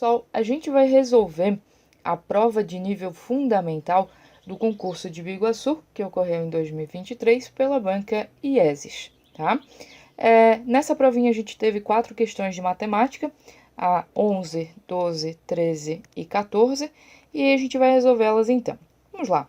pessoal, a gente vai resolver a prova de nível fundamental do concurso de Biguaçu, que ocorreu em 2023 pela banca IESES, tá? Nessa provinha a gente teve 4 questões de matemática, a 11, 12, 13 e 14, e a gente vai resolvê-las então. Vamos lá.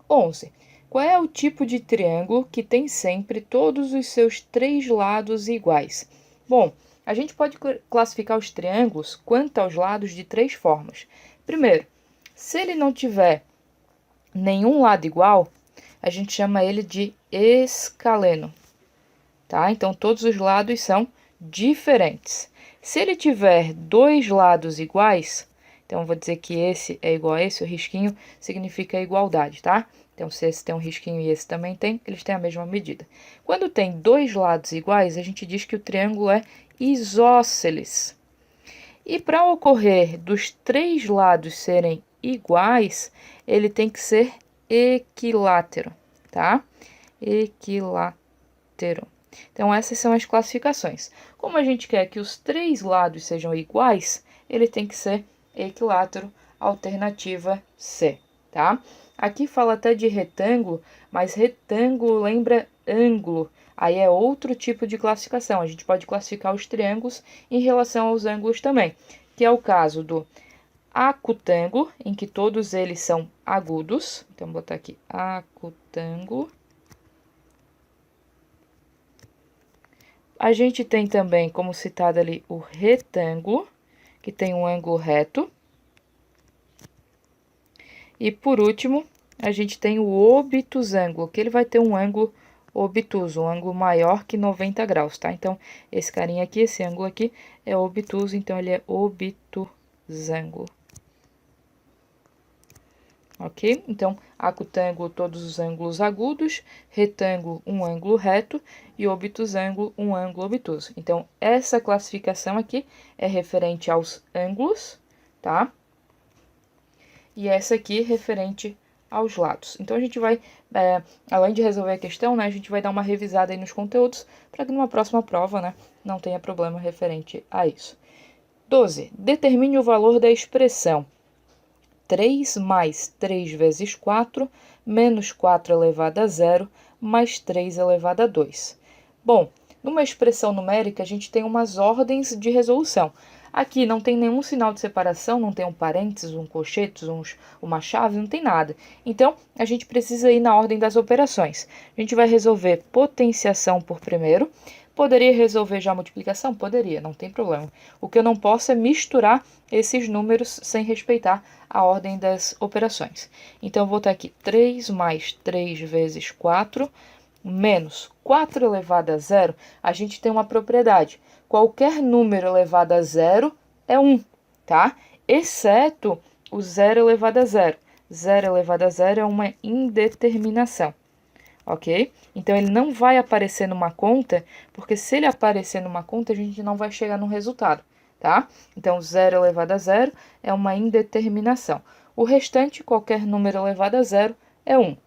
11. Qual é o tipo de triângulo que tem sempre todos os seus 3 lados iguais? Bom, a gente pode classificar os triângulos quanto aos lados de 3 formas. Primeiro, se ele não tiver nenhum lado igual, a gente chama ele de escaleno, tá? Então, todos os lados são diferentes. Se ele tiver 2 lados iguais, então eu vou dizer que esse é igual a esse, o risquinho significa igualdade, tá? Então, se esse tem um risquinho e esse também tem, eles têm a mesma medida. Quando tem 2 lados iguais, a gente diz que o triângulo é isósceles. E para ocorrer dos 3 lados serem iguais, ele tem que ser equilátero, tá? Equilátero. Então, essas são as classificações. Como a gente quer que os 3 lados sejam iguais, ele tem que ser equilátero, alternativa C, tá? Aqui fala até de retângulo, mas retângulo lembra ângulo. Aí é outro tipo de classificação. A gente pode classificar os triângulos em relação aos ângulos também, que é o caso do acutângulo, em que todos eles são agudos. Então, vou botar aqui acutângulo. A gente tem também, como citado ali, o retângulo, que tem um ângulo reto. E, por último, a gente tem o obtusângulo, que ele vai ter um ângulo obtuso, um ângulo maior que 90 graus, tá? Então, esse carinha aqui, esse ângulo aqui, é obtuso, então ele é obtusângulo. Ok? Então, acutângulo, todos os ângulos agudos, retângulo, um ângulo reto, e obtusângulo, um ângulo obtuso. Então, essa classificação aqui é referente aos ângulos, tá? E essa aqui referente aos lados. Então, a gente vai, além de resolver a questão, né, a gente vai dar uma revisada aí nos conteúdos, para que numa próxima prova, né, não tenha problema referente a isso. 12. Determine o valor da expressão 3 mais 3 vezes 4, menos 4 elevado a 0, mais 3 elevado a 2. Bom, numa expressão numérica, a gente tem umas ordens de resolução. Aqui não tem nenhum sinal de separação, não tem um parênteses, um colchetes, uma chave, não tem nada. Então, a gente precisa ir na ordem das operações. A gente vai resolver potenciação por primeiro. Poderia resolver já a multiplicação? Poderia, não tem problema. O que eu não posso é misturar esses números sem respeitar a ordem das operações. Então, eu vou botar aqui 3 mais 3 vezes 4, menos 4 elevado a 0. A gente tem uma propriedade. Qualquer número elevado a 0 é 1, tá? Exceto o 0 elevado a 0. 0 elevado a 0 é uma indeterminação. Ok? Então, ele não vai aparecer numa conta, porque se ele aparecer numa conta, a gente não vai chegar no resultado, tá? Então, 0 elevado a 0 é uma indeterminação. O restante, qualquer número elevado a 0, é 1.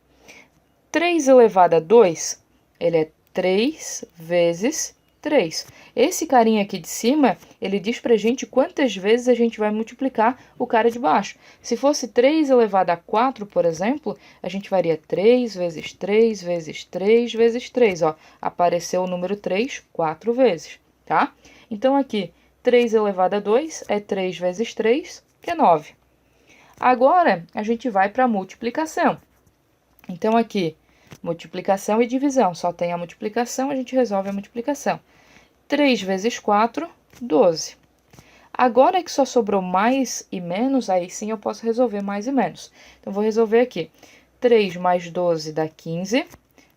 3 elevado a 2, ele é 3 vezes 3. Esse carinha aqui de cima, ele diz pra gente quantas vezes a gente vai multiplicar o cara de baixo. Se fosse 3 elevado a 4, por exemplo, a gente faria 3 vezes 3 vezes 3 vezes 3. Ó, apareceu o número 3 4 vezes, tá? Então, aqui, 3 elevado a 2 é 3 vezes 3, que é 9. Agora, a gente vai para a multiplicação. Então, aqui, multiplicação e divisão. Só tem a multiplicação, a gente resolve a multiplicação. 3 vezes 4, 12. Agora que só sobrou mais e menos, aí sim eu posso resolver mais e menos. Então, vou resolver aqui. 3 mais 12 dá 15,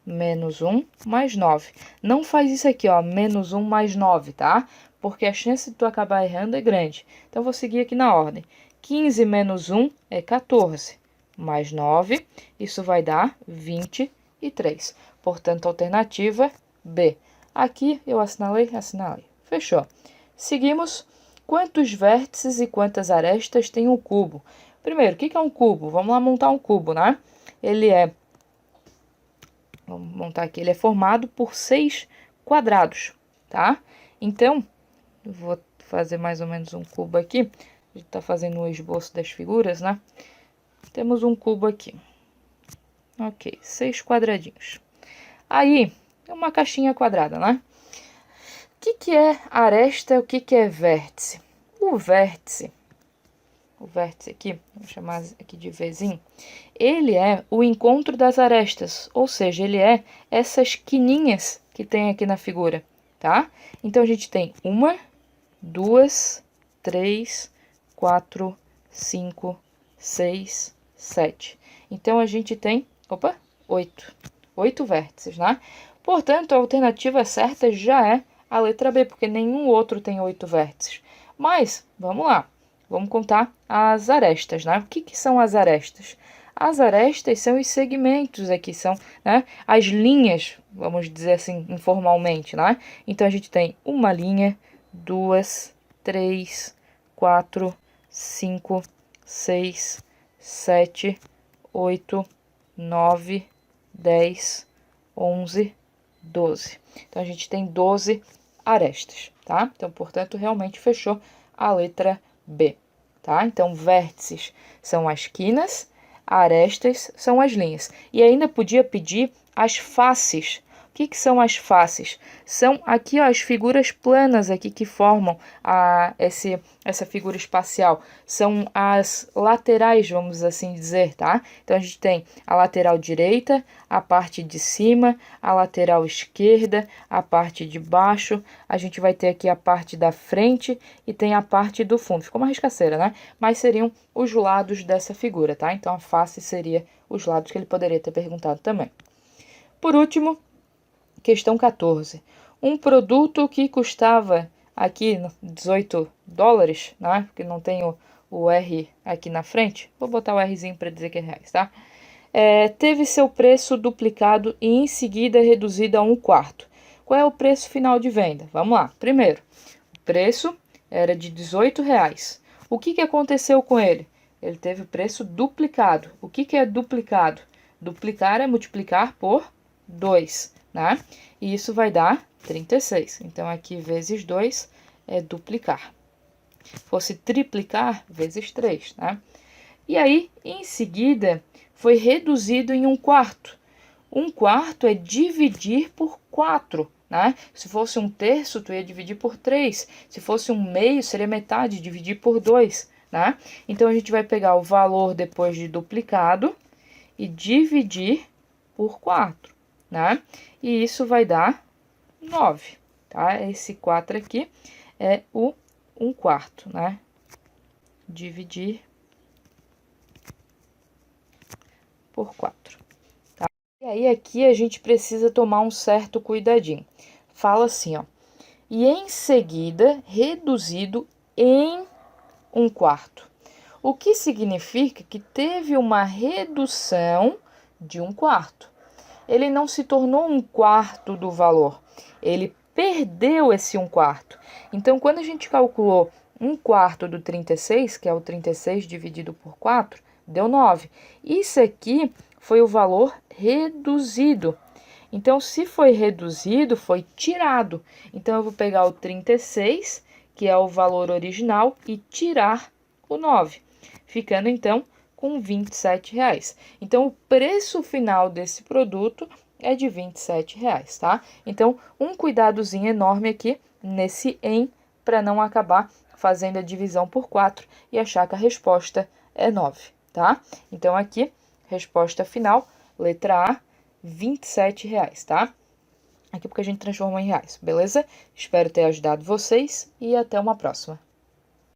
menos 1 mais 9. Não faz isso aqui, ó, menos 1 mais 9, tá? Porque a chance de tu acabar errando é grande. Então, vou seguir aqui na ordem. 15 menos 1 é 14, mais 9, isso vai dar 23. Portanto, alternativa B. Aqui eu assinalei. Fechou. Seguimos. Quantos vértices e quantas arestas tem um cubo? Primeiro, o que é um cubo? Vamos lá montar um cubo, né? Vamos montar aqui. Ele é formado por 6 quadrados, tá? Então, eu vou fazer mais ou menos um cubo aqui. A gente tá fazendo o esboço das figuras, né? Temos um cubo aqui. Ok, 6 quadradinhos. Aí, é uma caixinha quadrada, né? O que é aresta, o que é vértice? O vértice aqui, vou chamar aqui de Vzinho, ele é o encontro das arestas, ou seja, ele é essas quininhas que tem aqui na figura, tá? Então, a gente tem 1, 2, 3, 4, 5, 6, 7. Então, a gente tem, 8 vértices, né? Portanto, a alternativa certa já é a letra B, porque nenhum outro tem 8 vértices. Mas, vamos lá. Vamos contar as arestas, né? O que são as arestas? As arestas são os segmentos aqui, são, né, as linhas, vamos dizer assim, informalmente, né? Então, a gente tem uma linha, 2, 3, 4, 5, 6, 7, 8, 9, 10, 11, 12. Então, a gente tem 12 arestas, tá? Então, portanto, realmente fechou a letra B, tá? Então, vértices são as quinas, arestas são as linhas. E ainda podia pedir as faces. O que são as faces? São aqui, ó, as figuras planas aqui que formam essa figura espacial. São as laterais, vamos assim dizer, tá? Então, a gente tem a lateral direita, a parte de cima, a lateral esquerda, a parte de baixo. A gente vai ter aqui a parte da frente e tem a parte do fundo. Ficou uma riscaceira, né? Mas seriam os lados dessa figura, tá? Então, a face seria os lados que ele poderia ter perguntado também. Por último, questão 14. Um produto que custava aqui 18 dólares, né? Porque não tem o R aqui na frente. Vou botar o Rzinho para dizer que é reais, tá? Teve seu preço duplicado e em seguida reduzido a 1/4. Qual é o preço final de venda? Vamos lá. Primeiro, o preço era de 18 reais. O que aconteceu com ele? Ele teve o preço duplicado. O que é duplicado? Duplicar é multiplicar por 2, né? E isso vai dar 36. Então, aqui vezes 2 é duplicar. Fosse triplicar, vezes 3, né? E aí, em seguida, foi reduzido em 1/4. 1/4 é dividir por 4, né? Se fosse 1/3, tu ia dividir por 3. Se fosse 1/2, seria metade, dividir por 2, né? Então, a gente vai pegar o valor depois de duplicado e dividir por 4, né? E isso vai dar 9, tá? Esse 4 aqui é o 1/4, né? Dividir por 4. Tá? E aí, aqui a gente precisa tomar um certo cuidadinho. Fala assim, ó. E em seguida, reduzido em 1/4. O que significa que teve uma redução de 1/4. Ele não se tornou 1/4 do valor. Ele perdeu esse 1/4. Então, quando a gente calculou 1/4 do 36, que é o 36 dividido por 4, deu 9. Isso aqui foi o valor reduzido. Então, se foi reduzido, foi tirado. Então, eu vou pegar o 36, que é o valor original, e tirar o 9, ficando, então, com 27 reais. Então, o preço final desse produto é de 27 reais, tá? Então, um cuidadozinho enorme aqui nesse em, para não acabar fazendo a divisão por 4 e achar que a resposta é 9, tá? Então, aqui, resposta final, letra A, 27 reais, tá? Aqui porque a gente transformou em reais, beleza? Espero ter ajudado vocês e até uma próxima.